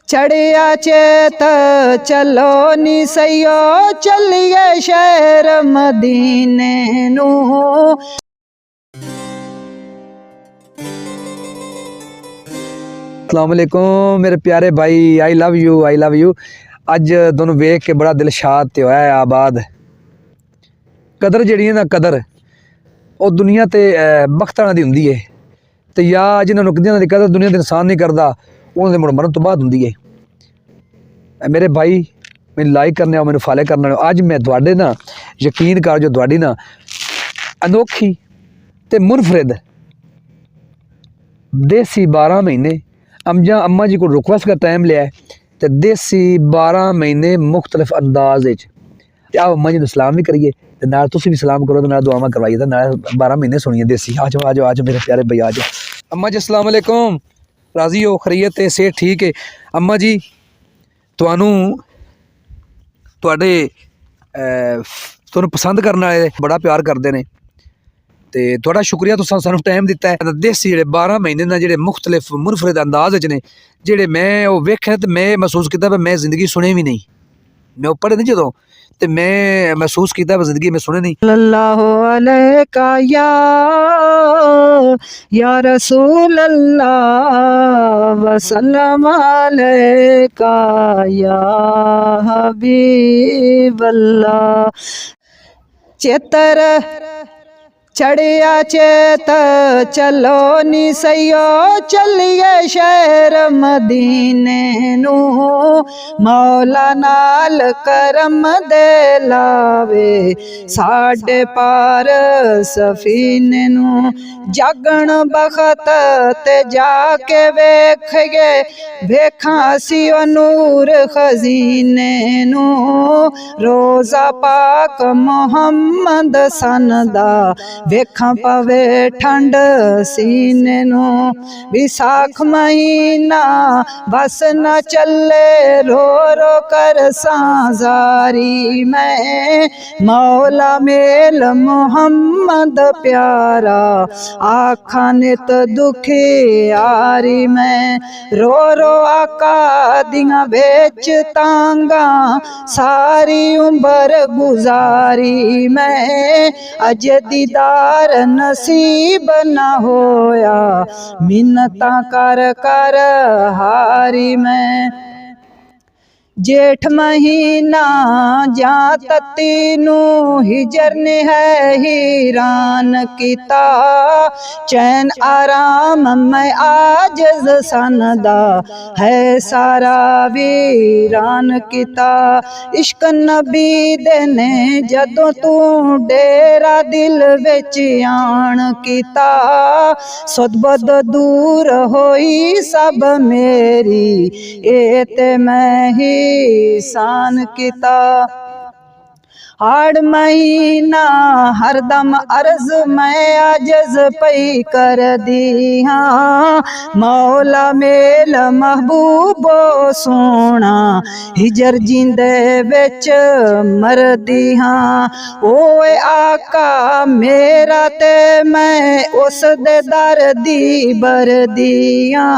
चढ़िया चेत चलो नी सैयो चलिए शहर मदीने नू। अस्सलाम वालेकुम मेरे प्यारे भाई, आई लव यू। अज दोनों वेख के बड़ा दिल शाद ते होया है आबाद। कदर जिहड़ी है ना, कदर वो दुनिया ते बख्तां दी हुंदी है ते या जिन्हां नूं दी कदर दुनिया दे इंसान नहीं करदा उन्हां दे मुड़ मरण तो बाद हुंदी है। मेरे भाई मैनूं लाइक करने आओ, मैनूं फॉलो करने आओ। अज मैं तुहाडे ना यकीन कर जो तुहाडी ना अनोखी ते मुनफरिद देसी 12 महीने अम्मा जी को रिक्वेस्ट का टाइम लिया है तो देसी 12 महीने मुख्तलिफ अंदाज आओ अम्मा जी सलाम भी करिए तो नाल तुसीं भी सलाम करो तो नाल दुआवां करवाइए तो नाल 12 महीने सुनिए देसी। आ जाओ मेरे प्यारे भैया आ जाओ। अम्मा जी अस्सलाम वालेकुम, राजी हो, खरीयत है, सेहत ठीक है? अम्मा जी तुहानूं तुहाडे तुहानूं पसंद करने वाले बड़ा प्यार करते हैं तो थोड़ा शुक्रिया तुसां सानूं टाइम दिता है। देसी जेह्ड़े 12 महीने ना जेह्ड़े मुख्तलिफ मुनफरिद अंदाज च ने जेह्ड़े मैं वो वेखे तो मैं महसूस किया मैं ज़िंदगी सुने भी नहीं, मैं पढ़े नहीं जो तो मैं महसूस किया ज़िंदगी में सुने नहीं। सल्लल्लाहु अलैका या रसूल अल्लाह वसल्लम अलैका या हबीब अल्लाह। चेतर चढ़िया चेत चलो नी सैयो चलिए शहर मदीने नू। मौला नाल करम दे लावे साडे पार सफीने नू। जागण बखत ते जाके वेखिए वेखां सी नूर खजीने नू। रोज़ा पाक मुहम्मद सन दा वेखां पवे ठंड सीने नू। विसाख महीना बस न चले रो रो कर साजारी मैं। मौला मेल मुहम्मद प्यारा आखा नित दुखी यारी मैं। रो रो आका दियां बेच तांगा सारी उम्र गुजारी मैं। अज दीदार नसीब न होया मिन्नतां कर कर हारी मैं। जेठ महीना जा तत्ती नू हिजर ने है हीरान किता। चैन आराम मैं आजज सनदा है सारा वीरान किता। इश्क नबी देने जदों तू डेरा दिल विच आन किता। सुदबद दूर होई सब मेरी ए ते मैं ही सान किता। हाड़ महीना हरदम अर्ज मैं आजज पई कर दी हाँ। मौला मेल महबूबो सोना हिजर जिंदे विच मर दी हाँ। ओए आका मेरा ते मैं उस दे दर दी बर दिया।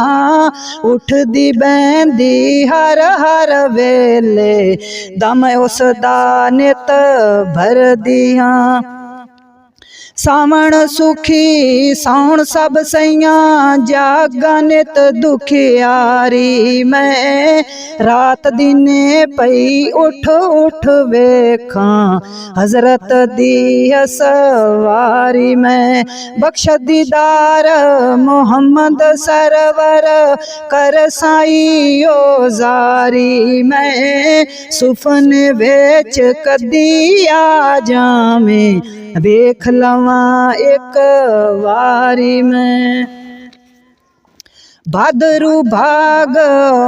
उठ दी बैंदी हर हर वेले दम उस दा नित भर दिया। सावण सुखी साउण सब सैयां जागा नित दुखियारी मैं। रात दिने पई उठ उठ वेखां हजरत दी सवारी मैं। बख्श दीदार मोहम्मद सरवर कर साई ओ जारी मैं। सुफन वेच कदी आ जावें वेख लवां एक वारी मैं। भादरू भाग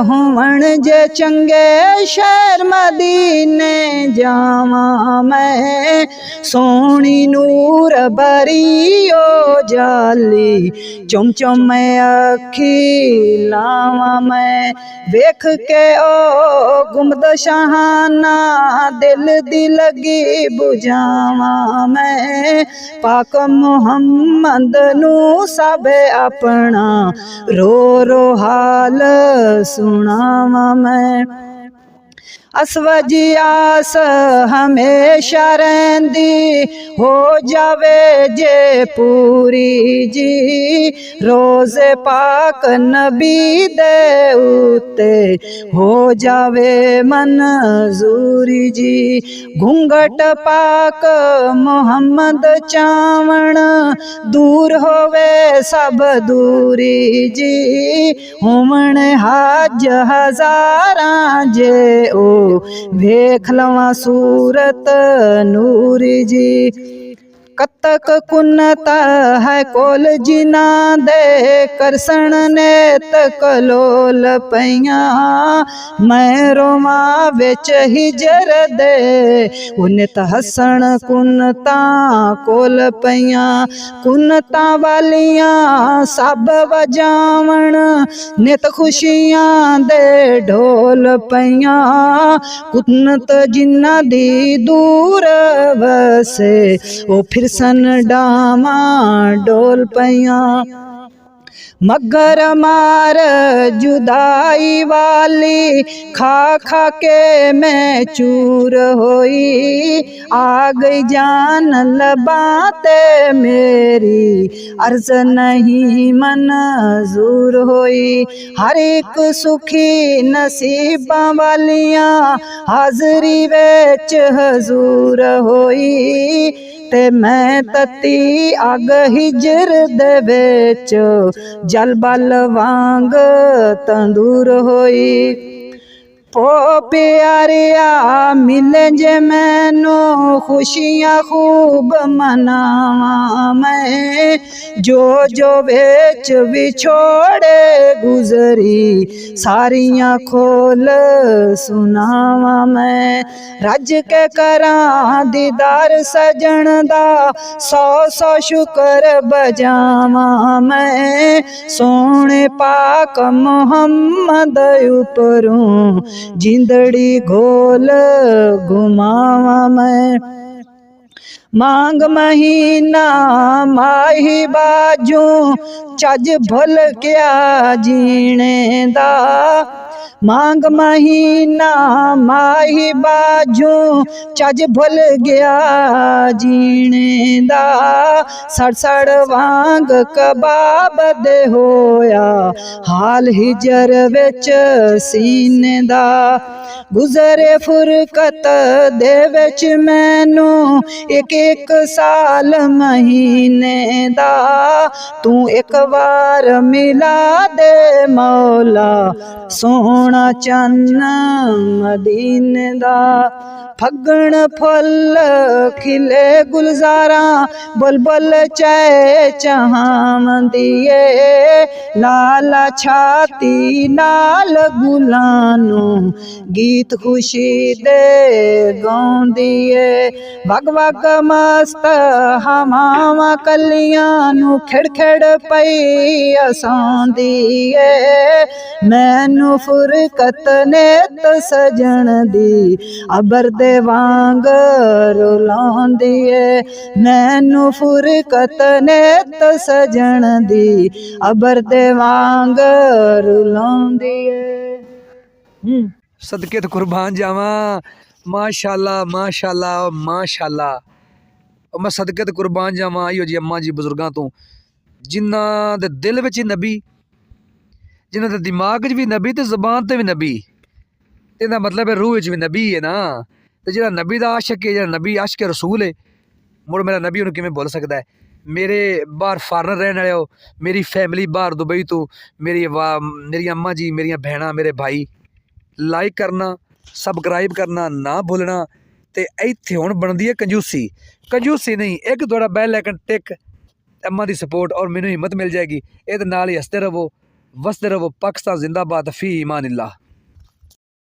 होवण जे चंगे शहर मदीने जावा मैं। सोनी नूर भरी ओ जाली चुम चुम अखी लावा मैं। वेख के ओ गुमद शहाना दिल दी लगी बुझावा मैं। पाक मुहम्मद नू सब अपना रो रो हाल सुनावा मैं। असवजी आस हमेशा रहंदी हो जावे जे पूरी जी। रोज़े पाक नबी दे उते हो जावे मंजूरी जी। घूंघट पाक मोहम्मद चावण दूर होवे सब दूरी जी। हुमण हज हज़ारां जे ओ वेख लवां सूरत नूरी जी। कतक कुन्नत है कोल जिना दे करसण नेत कलोल पईयां। मैं रोमा विच हिजर दे उन्नत हसण कुन्नता कोल पईयां। कुन्नता वालियां सब वजावण नित खुशियां दे ढोल पईयां। कुन्नत जिन्ना दी दूर वसे ओ फिर सन डामा डोल पईयां। मगर मार जुदाई वाली खा खा के मैं चूर होई। आ गई जान लबाते मेरी अर्ज नहीं मंजूर होई। हर एक सुखी नसीबा वालियां हाजरी विच हजूर होई। ते मैं तती अग हिजर दे विच जल बल वांग तंदूर होई। पो प्यारिया मिले जे मैनू खुशियां खूब मनावा मैं। जो बेच विछोड़े गुजरी सारियां खोल सुनावा मैं। रज के करा दीदार सजन दा सौ सौ शुक्र बजावा मैं। सोने पाक मोहम्मद उपरों जिंदड़ी घोल घुमावा मैं। मांग महीना माही बाजू चज भुल क्या जीने दा। मांग महीना माही बाजू चज भुल गया जीने दा। सड़ सड़ वांग कबाब दे होया हाल हिजर विच सीने दा। गुजरे फुरकत दे विच मैनू एक एक साल महीने दा। तू एक बार मिला दे मौला सोना चन्न मदीने दा। फगण फुल खिले गुलजारा बुलबुल चै चहावंदिए। लाला छाती नाल गुलानू गीत खुशी दे गाउंदिए। वग वग मस्त हवावां कलियां नू खिड़ खिड़ पई असांदिए। मैनू फुरकत नेत सजण दी अबर दे वांग रुलांदी है। मैनू फुरकत नेत सजण दी अबर दे वांग रुलांदी है। सदके तो कुर्बान जावा। माशाअल्लाह माशाअल्लाह माशाअल्लाह। और मैं सदके तो कुर्बान जावा आइयो जी अम्मा जी बुजुर्गों तो जिन्हां दे दिल विच नबी, जिन्हां दे दिमाग च भी नबी ते ज़बान ते भी नबी। इहदा मतलब है रूह च भी नबी है ना। तो जिहड़ा नबी दा आशिक है, जिहड़ा नबी आशिक रसूल है, मुड़ मेरा नबी उन्हें किवें भुल सकदा है। मेरे बाहर फॉरन रहने वाले हो, मेरी फैमिली बाहर दुबई तो, मेरी अम्मा जी, मेरिया भैणां, मेरे भाई, लाइक करना, सबसक्राइब करना ना भूलना। तो इत्थे हुण बनदी है कंजूसी। कंजूसी नहीं, एक थोड़ा बैल आइकन टिक, अम्मा की सपोर्ट और मैनू हिम्मत मिल जाएगी। ये नाल ही हसते रहो, वसते रहो। पाकिस्तान जिंदाबाद, फी ईमान अल्लाह।